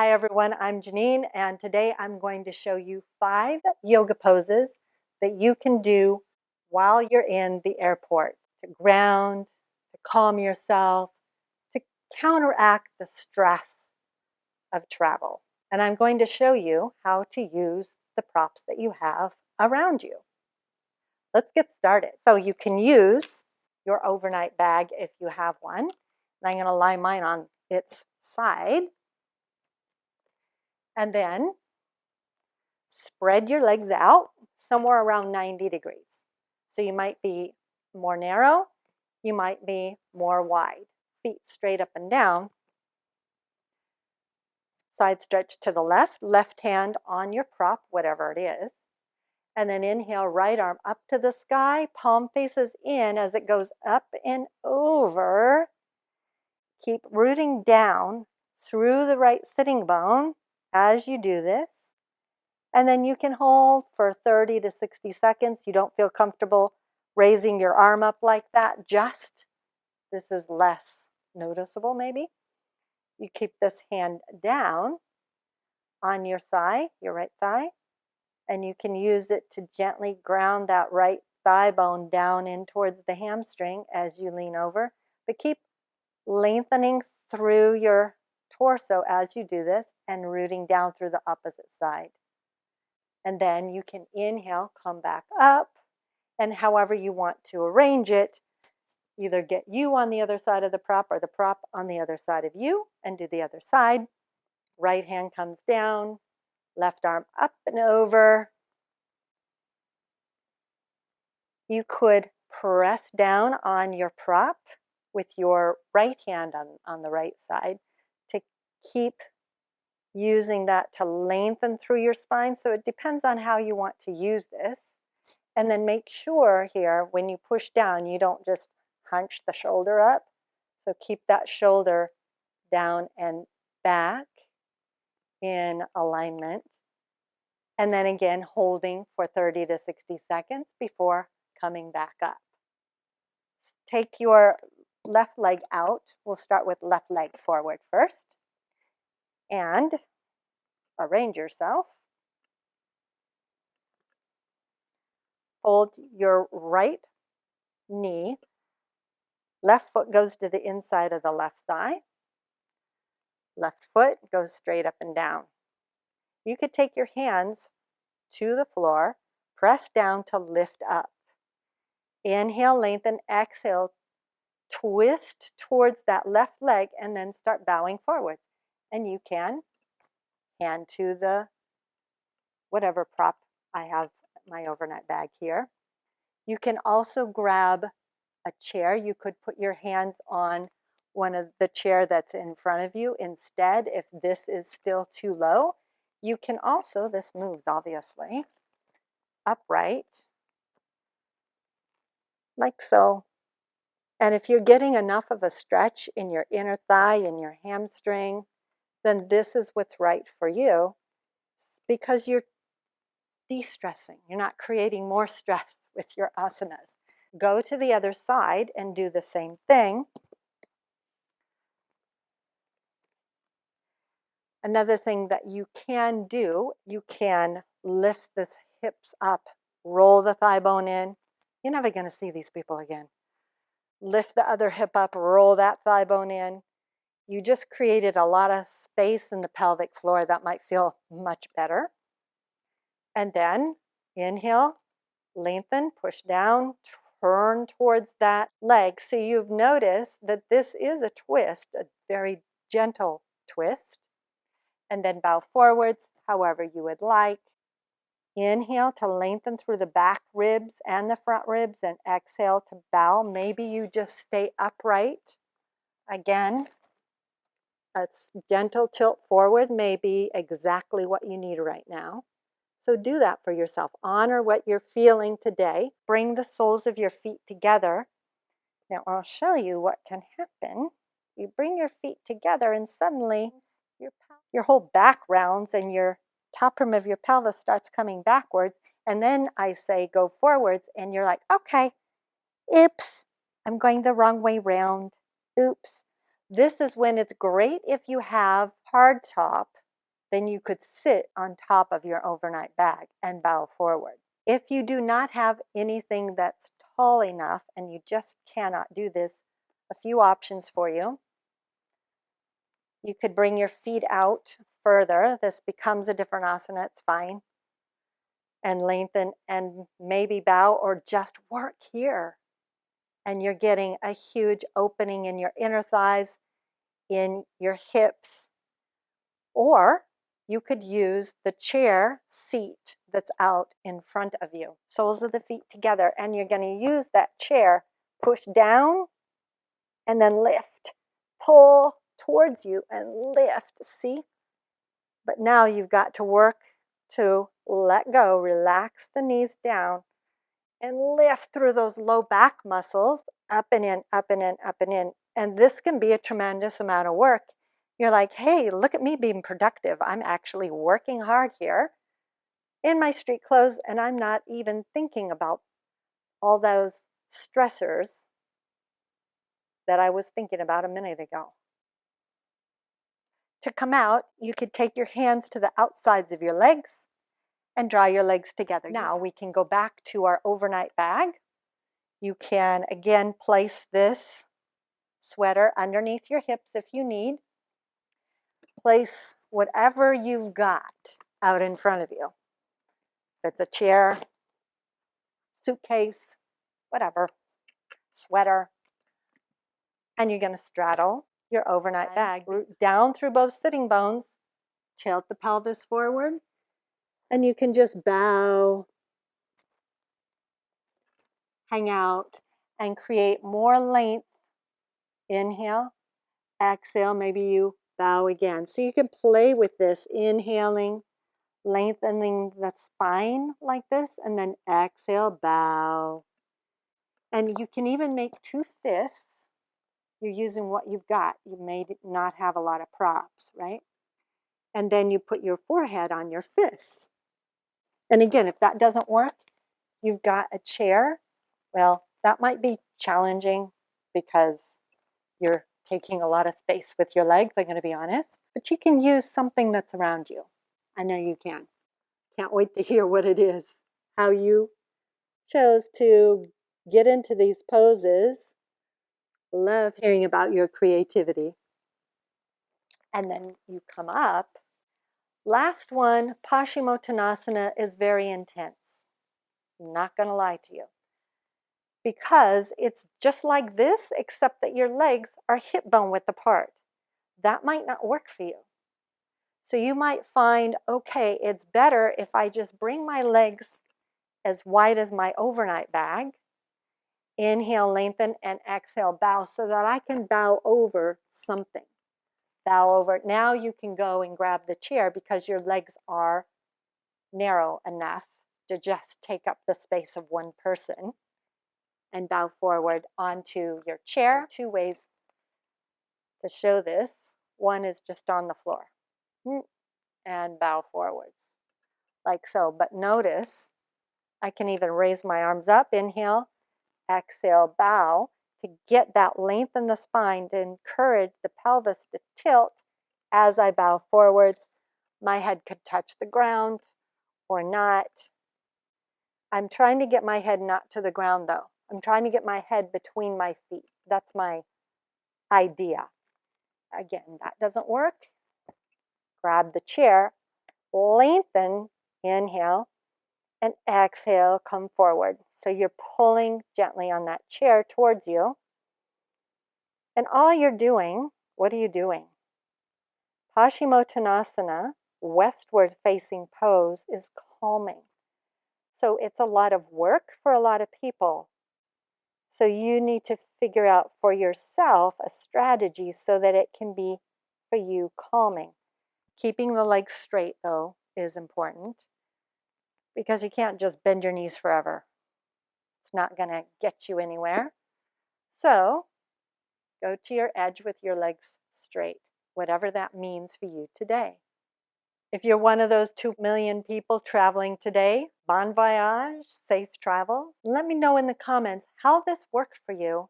Hi everyone, I'm Genene, and today I'm going to show you 5 yoga poses that you can do while you're in the airport to ground, to calm yourself, to counteract the stress of travel. And I'm going to show you how to use the props that you have around you. Let's get started. So you can use your overnight bag if you have one. And I'm going to lie mine on its side. And then spread your legs out somewhere around 90 degrees. So you might be more narrow, you might be more wide. Feet straight up and down. Side stretch to the left, left hand on your prop, whatever it is. And then inhale, right arm up to the sky, palm faces in as it goes up and over. Keep rooting down through the right sitting bone as you do this. And then you can hold for 30 to 60 seconds. You don't feel comfortable raising your arm up like that. This is less noticeable maybe. You keep this hand down on your thigh, your right thigh, and you can use it to gently ground that right thigh bone down in towards the hamstring as you lean over. But keep lengthening through your torso as you do this and rooting down through the opposite side. And then you can inhale, come back up, and however you want to arrange it, either get you on the other side of the prop or the prop on the other side of you and do the other side. Right hand comes down, left arm up and over. You could press down on your prop with your right hand on the right side to keep using that to lengthen through your spine. So it depends on how you want to use this. And then make sure here, when you push down, you don't just hunch the shoulder up. So keep that shoulder down and back in alignment. And then again, holding for 30 to 60 seconds before coming back up. Take your left leg out. We'll start with left leg forward first. And arrange yourself. Hold your right knee. Left foot goes to the inside of the left thigh. Left foot goes straight up and down. You could take your hands to the floor, press down to lift up. Inhale, lengthen, exhale, twist towards that left leg, and then start bowing forward. And you can hand to the whatever prop I have my overnight bag here. You can also grab a chair. You could put your hands on one of the chair that's in front of you instead if this is still too low. You can also, this moves obviously, upright, like so. And if you're getting enough of a stretch in your inner thigh and your hamstring, then this is what's right for you because you're de-stressing. You're not creating more stress with your asanas. Go to the other side and do the same thing. Another thing that you can do, you can lift the hips up, roll the thigh bone in. You're never going to see these people again. Lift the other hip up, roll that thigh bone in. You just created a lot of space in the pelvic floor that might feel much better. And then inhale, lengthen, push down, turn towards that leg. So you've noticed that this is a twist, a very gentle twist. And then bow forwards, however you would like. Inhale to lengthen through the back ribs and the front ribs, and exhale to bow. Maybe you just stay upright. Again, a gentle tilt forward may be exactly what you need right now. So do that for yourself. Honor what you're feeling today. Bring the soles of your feet together. Now I'll show you what can happen. You bring your feet together and suddenly your whole back rounds and your top rim of your pelvis starts coming backwards. And then I say go forwards and you're like, okay, oops, I'm going the wrong way round. Oops. This is when it's great if you have hard top then you could sit on top of your overnight bag and bow forward. If you do not have anything that's tall enough and you just cannot do this, a few options for you. You could bring your feet out further. This becomes a different asana, it's fine. And lengthen and maybe bow or just work here. And you're getting a huge opening in your inner thighs, in your hips. Or you could use the chair seat that's out in front of you. Soles of the feet together. And you're going to use that chair, push down and then lift. Pull towards you and lift. See? But now you've got to work to let go, relax the knees down, and lift through those low back muscles, up and in, up and in, up and in. And this can be a tremendous amount of work. You're like, hey, look at me being productive. I'm actually working hard here in my street clothes, and I'm not even thinking about all those stressors that I was thinking about a minute ago. To come out, you could take your hands to the outsides of your legs and draw your legs together. Now we can go back to our overnight bag. You can again place this sweater underneath your hips if you need. Place whatever you've got out in front of you. If it's a chair, suitcase, whatever, sweater. And you're going to straddle your overnight bag, root down through both sitting bones, tilt the pelvis forward, and you can just bow, hang out, and create more length. Inhale, exhale, maybe you bow again. So you can play with this, inhaling, lengthening the spine like this, and then exhale, bow. And you can even make two fists. You're using what you've got. You may not have a lot of props, right? And then you put your forehead on your fists. And again, if that doesn't work, you've got a chair. Well, that might be challenging because you're taking a lot of space with your legs, I'm going to be honest. But you can use something that's around you. I know you can. Can't wait to hear what it is, how you chose to get into these poses. Love hearing about your creativity. And then you come up. Last one, Paschimottanasana, is very intense. I'm not going to lie to you. Because it's just like this, except that your legs are hip bone width apart. That might not work for you. So you might find, okay, it's better if I just bring my legs as wide as my overnight bag. Inhale, lengthen, and exhale, bow, so that I can bow over something. Bow over. Now you can go and grab the chair because your legs are narrow enough to just take up the space of one person, and bow forward onto your chair. Two ways to show this. One is just on the floor and bow forwards like so. But notice I can even raise my arms up, inhale, exhale, bow, to get that length in the spine, to encourage the pelvis to tilt as I bow forwards. My head could touch the ground or not. I'm trying to get my head not to the ground though. I'm trying to get my head between my feet. That's my idea. Again, that doesn't work. Grab the chair, lengthen, inhale, and exhale, come forward. So you're pulling gently on that chair towards you. And all you're doing, what are you doing? Paschimottanasana, westward facing pose, is calming. So it's a lot of work for a lot of people. So you need to figure out for yourself a strategy so that it can be, for you, calming. Keeping the legs straight, though, is important because you can't just bend your knees forever. It's not going to get you anywhere. So go to your edge with your legs straight, whatever that means for you today. If you're one of those 2 million people traveling today, bon voyage, safe travel. Let me know in the comments how this worked for you.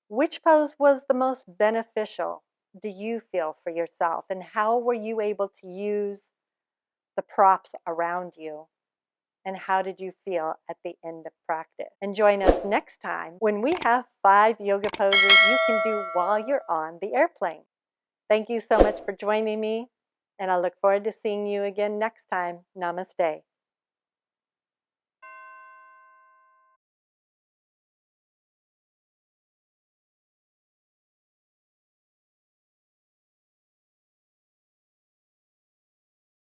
Which pose was the most beneficial? do you feel for yourself? And how were you able to use the props around you? And how did you feel at the end of practice? And join us next time when we have 5 yoga poses you can do while you're on the airplane. Thank you so much for joining me, and I look forward to seeing you again next time. Namaste.